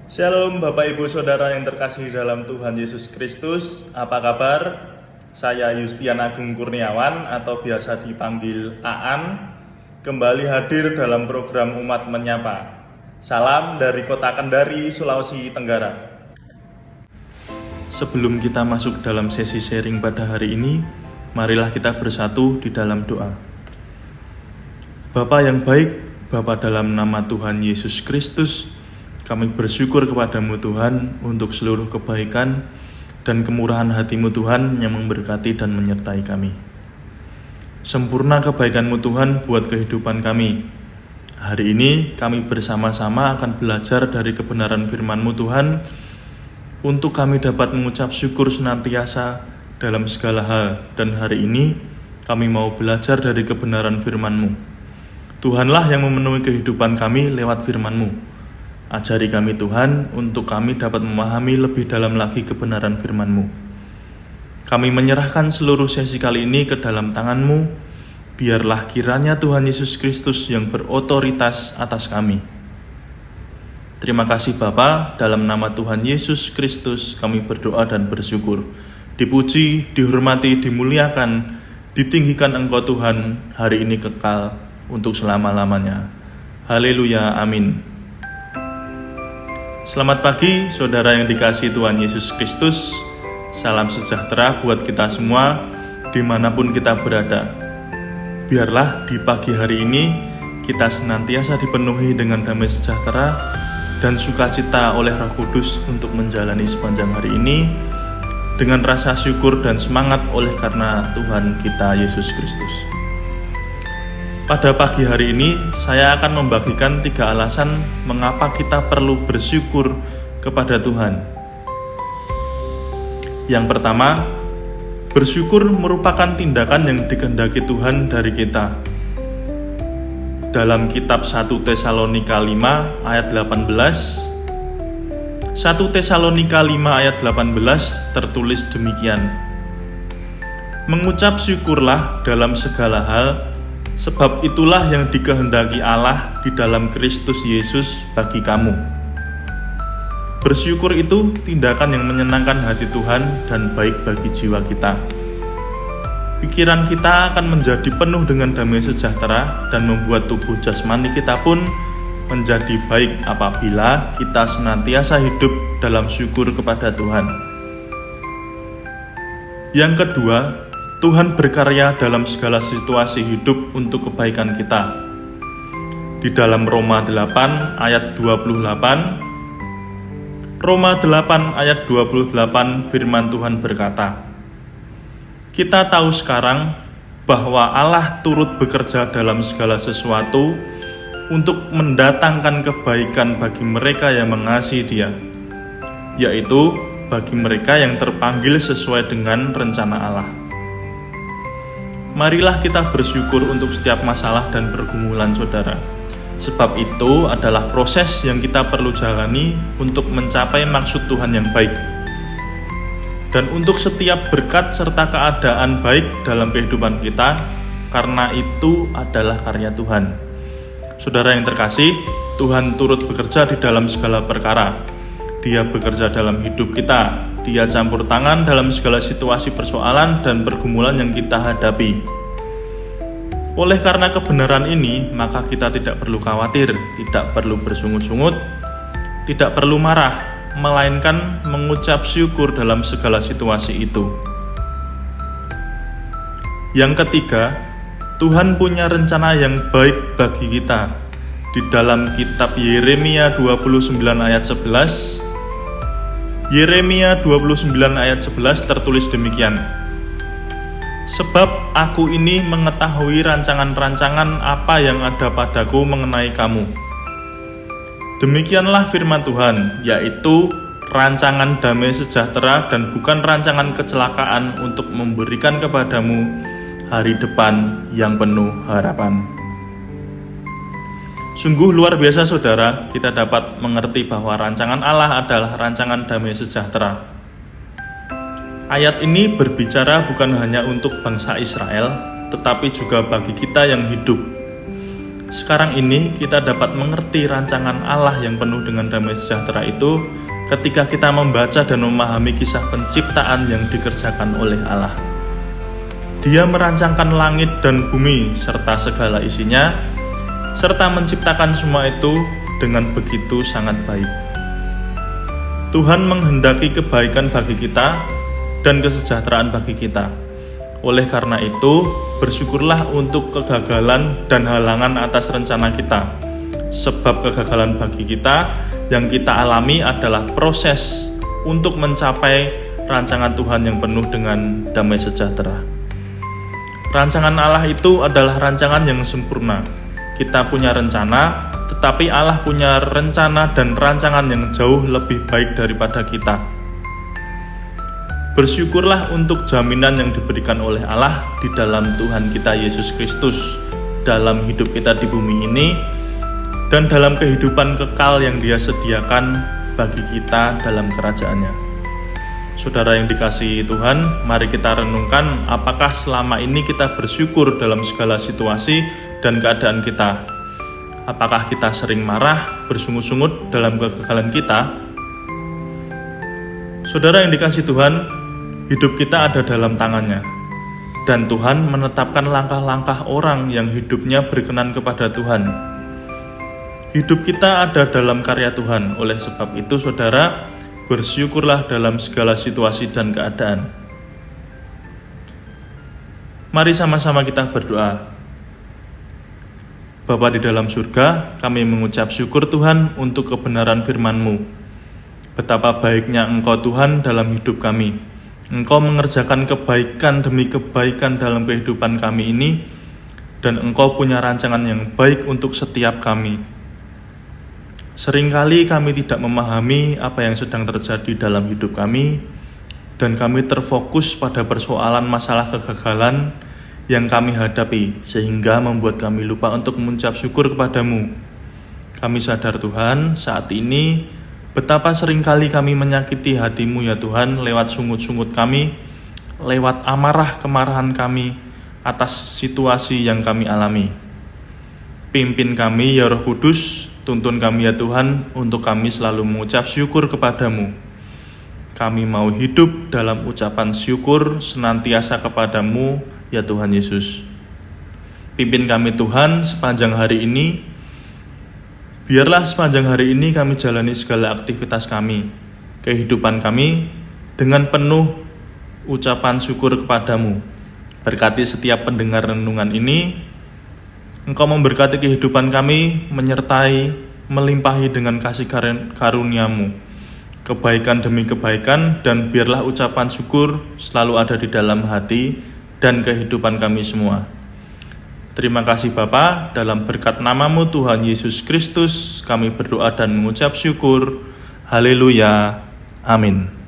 Shalom Bapak Ibu Saudara yang terkasih dalam Tuhan Yesus Kristus. Apa kabar? Saya Yustian Agung Kurniawan atau biasa dipanggil Aan, kembali hadir dalam program Umat Menyapa. Salam dari Kota Kendari, Sulawesi Tenggara. Sebelum kita masuk dalam sesi sharing pada hari ini, marilah kita bersatu di dalam doa. Bapa yang baik, Bapa dalam nama Tuhan Yesus Kristus, kami bersyukur kepadamu Tuhan untuk seluruh kebaikan dan kemurahan hatimu Tuhan yang memberkati dan menyertai kami. Sempurna kebaikanmu Tuhan buat kehidupan kami. Hari ini kami bersama-sama akan belajar dari kebenaran firman-Mu Tuhan untuk kami dapat mengucap syukur senantiasa dalam segala hal. Dan hari ini kami mau belajar dari kebenaran firman-Mu. Tuhanlah yang memenuhi kehidupan kami lewat firman-Mu. Ajari kami Tuhan, untuk kami dapat memahami lebih dalam lagi kebenaran firman-Mu. Kami menyerahkan seluruh sesi kali ini ke dalam tangan-Mu. Biarlah kiranya Tuhan Yesus Kristus yang berotoritas atas kami. Terima kasih Bapa, dalam nama Tuhan Yesus Kristus kami berdoa dan bersyukur. Dipuji, dihormati, dimuliakan, ditinggikan Engkau Tuhan, hari ini kekal untuk selama-lamanya. Haleluya, amin. Selamat pagi saudara yang dikasihi Tuhan Yesus Kristus. Salam sejahtera buat kita semua dimanapun kita berada. Biarlah di pagi hari ini kita senantiasa dipenuhi dengan damai sejahtera dan sukacita oleh Roh Kudus untuk menjalani sepanjang hari ini dengan rasa syukur dan semangat oleh karena Tuhan kita Yesus Kristus. Pada pagi hari ini, saya akan membagikan 3 alasan mengapa kita perlu bersyukur kepada Tuhan. Yang pertama, bersyukur merupakan tindakan yang dikehendaki Tuhan dari kita. Dalam kitab 1 Tesalonika 5 ayat 18, 1 Tesalonika 5 ayat 18 tertulis demikian. Mengucap syukurlah dalam segala hal, sebab itulah yang dikehendaki Allah di dalam Kristus Yesus bagi kamu. Bersyukur itu tindakan yang menyenangkan hati Tuhan dan baik bagi jiwa kita. Pikiran kita akan menjadi penuh dengan damai sejahtera dan membuat tubuh jasmani kita pun menjadi baik apabila kita senantiasa hidup dalam syukur kepada Tuhan. Yang kedua, Tuhan berkarya dalam segala situasi hidup untuk kebaikan kita. Di dalam Roma 8 ayat 28, Roma 8 ayat 28 firman Tuhan berkata, "Kita tahu sekarang bahwa Allah turut bekerja dalam segala sesuatu untuk mendatangkan kebaikan bagi mereka yang mengasihi Dia, yaitu bagi mereka yang terpanggil sesuai dengan rencana Allah." Marilah kita bersyukur untuk setiap masalah dan pergumulan saudara, sebab itu adalah proses yang kita perlu jalani untuk mencapai maksud Tuhan yang baik. Dan untuk setiap berkat serta keadaan baik dalam kehidupan kita, karena itu adalah karya Tuhan. Saudara yang terkasih, Tuhan turut bekerja di dalam segala perkara. Dia bekerja dalam hidup kita. Dia campur tangan dalam segala situasi persoalan dan pergumulan yang kita hadapi. Oleh karena kebenaran ini, maka kita tidak perlu khawatir, tidak perlu bersungut-sungut, tidak perlu marah, melainkan mengucap syukur dalam segala situasi itu. Yang ketiga, Tuhan punya rencana yang baik bagi kita. Di dalam kitab Yeremia 29 ayat 11, Yeremia 29 ayat 11 tertulis demikian. "Sebab aku ini mengetahui rancangan-rancangan apa yang ada padaku mengenai kamu. Demikianlah firman Tuhan, yaitu rancangan damai sejahtera dan bukan rancangan kecelakaan untuk memberikan kepadamu hari depan yang penuh harapan." Sungguh luar biasa saudara, kita dapat mengerti bahwa rancangan Allah adalah rancangan damai sejahtera. Ayat ini berbicara bukan hanya untuk bangsa Israel, tetapi juga bagi kita yang hidup. Sekarang ini kita dapat mengerti rancangan Allah yang penuh dengan damai sejahtera itu ketika kita membaca dan memahami kisah penciptaan yang dikerjakan oleh Allah. Dia merancangkan langit dan bumi serta segala isinya, serta menciptakan semua itu dengan begitu sangat baik. Tuhan menghendaki kebaikan bagi kita dan kesejahteraan bagi kita. Oleh karena itu, bersyukurlah untuk kegagalan dan halangan atas rencana kita. Sebab kegagalan bagi kita yang kita alami adalah proses untuk mencapai rancangan Tuhan yang penuh dengan damai sejahtera. Rancangan Allah itu adalah rancangan yang sempurna. Kita punya rencana, tetapi Allah punya rencana dan rancangan yang jauh lebih baik daripada kita. Bersyukurlah untuk jaminan yang diberikan oleh Allah di dalam Tuhan kita Yesus Kristus, dalam hidup kita di bumi ini, dan dalam kehidupan kekal yang Dia sediakan bagi kita dalam kerajaan-Nya. Saudara yang dikasihi Tuhan, mari kita renungkan apakah selama ini kita bersyukur dalam segala situasi dan keadaan kita. Apakah kita sering marah, bersungut-sungut dalam kegagalan kita? Saudara yang dikasihi Tuhan, hidup kita ada dalam tangan-Nya, dan Tuhan menetapkan langkah-langkah orang yang hidupnya berkenan kepada Tuhan. Hidup kita ada dalam karya Tuhan. Oleh sebab itu, saudara, bersyukurlah dalam segala situasi dan keadaan. Mari sama-sama kita berdoa. Bapa di dalam surga, kami mengucap syukur Tuhan untuk kebenaran firman-Mu. Betapa baiknya Engkau Tuhan dalam hidup kami. Engkau mengerjakan kebaikan demi kebaikan dalam kehidupan kami ini, dan Engkau punya rancangan yang baik untuk setiap kami. Seringkali kami tidak memahami apa yang sedang terjadi dalam hidup kami, dan kami terfokus pada persoalan masalah kegagalan yang kami hadapi, sehingga membuat kami lupa untuk mengucap syukur kepadamu. Kami sadar Tuhan, saat ini betapa seringkali kami menyakiti hati-Mu ya Tuhan, lewat sungut-sungut kami, lewat amarah-kemarahan kami atas situasi yang kami alami. Pimpin kami ya Roh Kudus, tuntun kami ya Tuhan, untuk kami selalu mengucap syukur kepadamu. Kami mau hidup dalam ucapan syukur senantiasa kepadamu ya Tuhan Yesus. Pimpin kami Tuhan sepanjang hari ini. Biarlah sepanjang hari ini kami jalani segala aktivitas kami, kehidupan kami dengan penuh ucapan syukur kepadamu. Berkati setiap pendengar renungan ini. Engkau memberkati kehidupan kami, menyertai, melimpahi dengan kasih karunia-Mu, kebaikan demi kebaikan, dan biarlah ucapan syukur selalu ada di dalam hati dan kehidupan kami semua. Terima kasih Bapa, dalam berkat nama-Mu Tuhan Yesus Kristus, kami berdoa dan mengucap syukur. Haleluya. Amin.